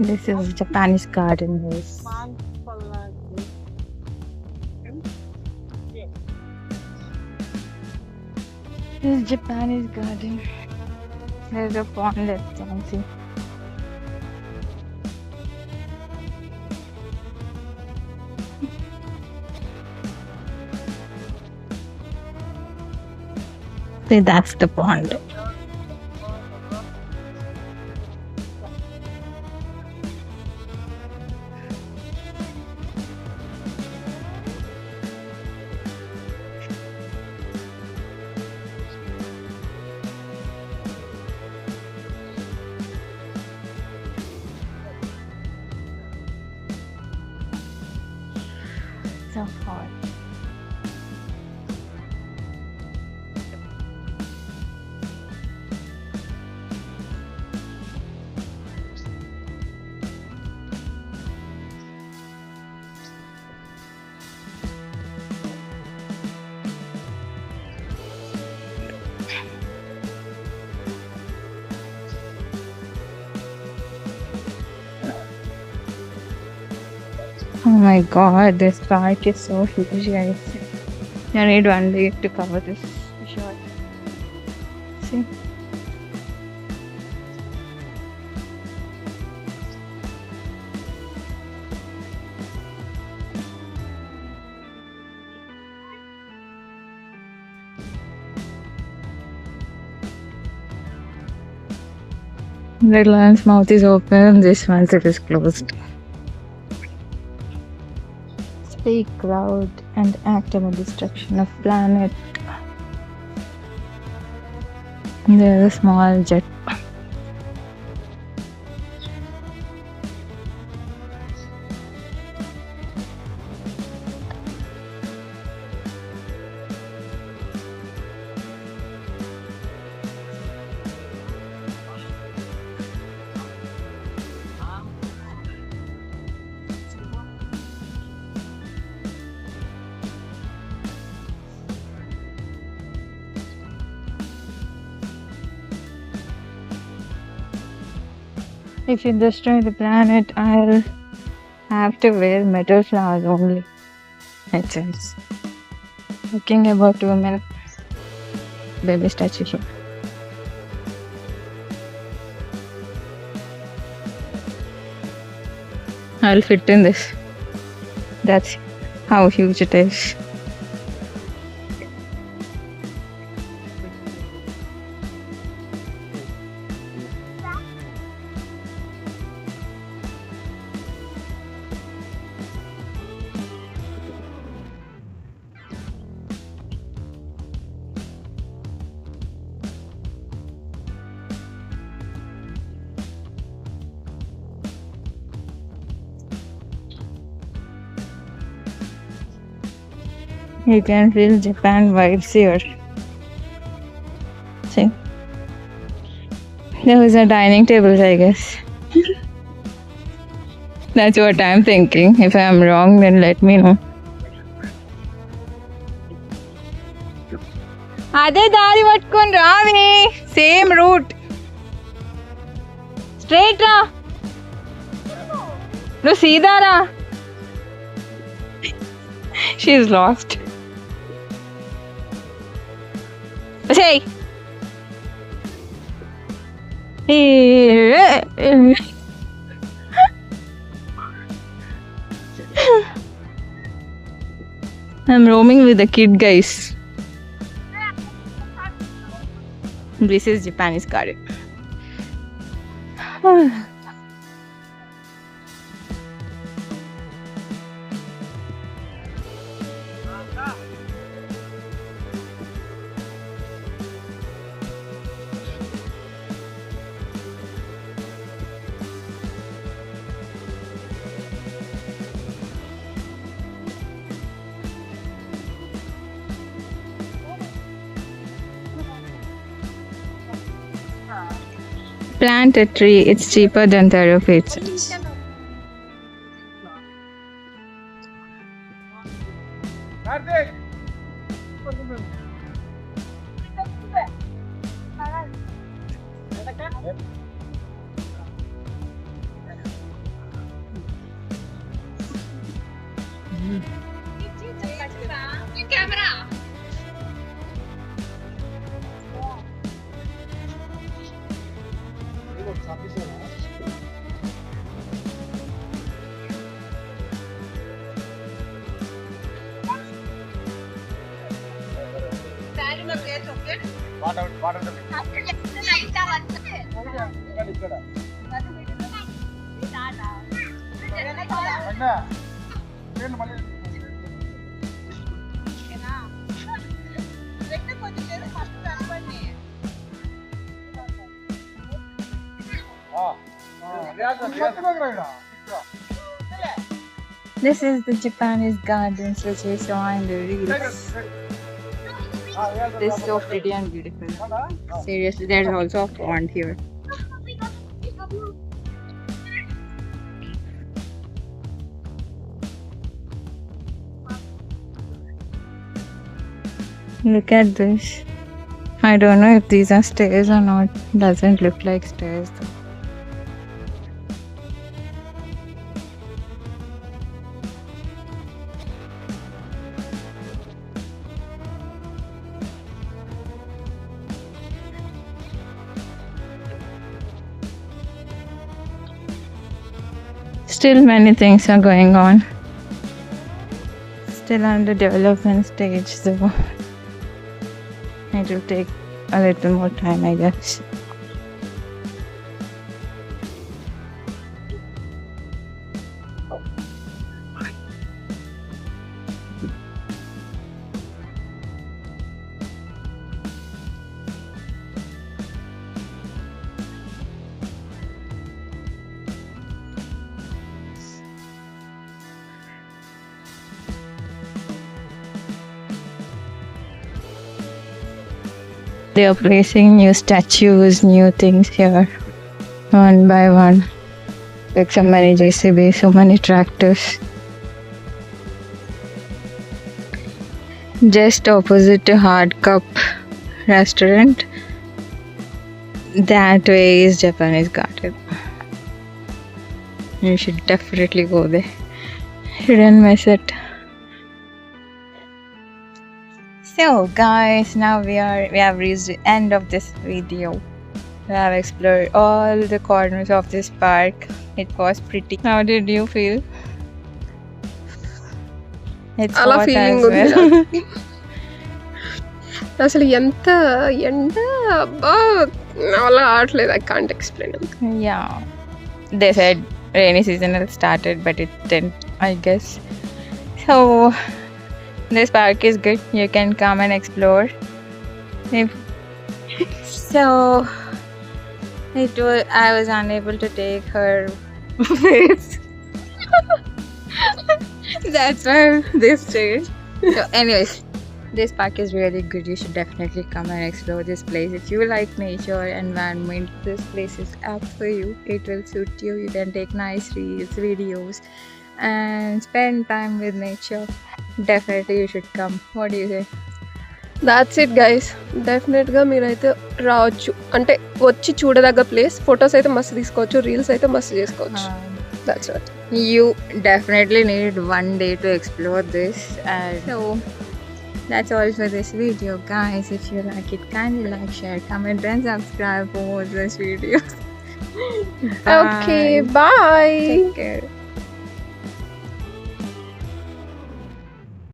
This is Japanese garden. Guys. This is Japanese garden. There's a pond. Let's see. See, that's the pond. So hot. Oh my god, this park is so huge, guys. I need one day to cover this shot. See? Red lion's mouth is open, this one's it is closed. Speak loud and act on the destruction of planet. There's a small jet. If you destroy the planet, I'll have to wear metal flowers only. It says. Talking about women. Baby statue here. I'll fit in this. That's how huge it is. You can feel Japan vibes here. See? Those are dining tables, I guess. That's what I'm thinking. If I'm wrong, then let me know. అదే దారి పట్టుకొని రావి same route straight రా నువ్వు సీదా రా షీఈ్ last Say. I'm roaming with the kid, guys. This is Japanese garden. Plant a tree, it's cheaper than therapy itself. This is the Japanese gardens which we saw in the reels. This is so pretty and beautiful. Seriously, there's also a pond here. Look at this. I don't know if these are stairs or not. Doesn't look like stairs though. Still many things are going on. Still under development stage, so it will take a little more time, I guess. They are placing new statues, new things here, one by one. Like so many JCBs, so many tractors. Just opposite to Hard Cup restaurant, that way is Japanese garden. You should definitely go there. You didn't miss it. So guys, now we have reached the end of this video. We have explored all the corners of this park. It was pretty. How did you feel? It's hot as well. అసలు ఎంత ఎండ అబ్బా నా వల్ల ఆడలేదు. I can't explain it. Yeah, they said rainy season has started, but it didn't, I guess. So this park is good. You can come and explore. So I was unable to take her face. That's why this stage. So anyways, this park is really good. You should definitely come and explore this place. If you like nature, environment, this place is apt for you. It will suit you. You can take nice reels, videos and spend time with nature. Definitely you should come. What do you say? That's it guys. డెఫినెట్గా మీరైతే రావచ్చు. అంటే వచ్చి చూడదగ్గ place. Photos అయితే మస్తు తీసుకోవచ్చు, reels అయితే మస్తు చేసుకోవచ్చు. That's it. You definitely need one day to explore this. And so that's all for this video guys. If you like it, kindly like, share, comment and subscribe for more this videos. Okay, bye. Take care.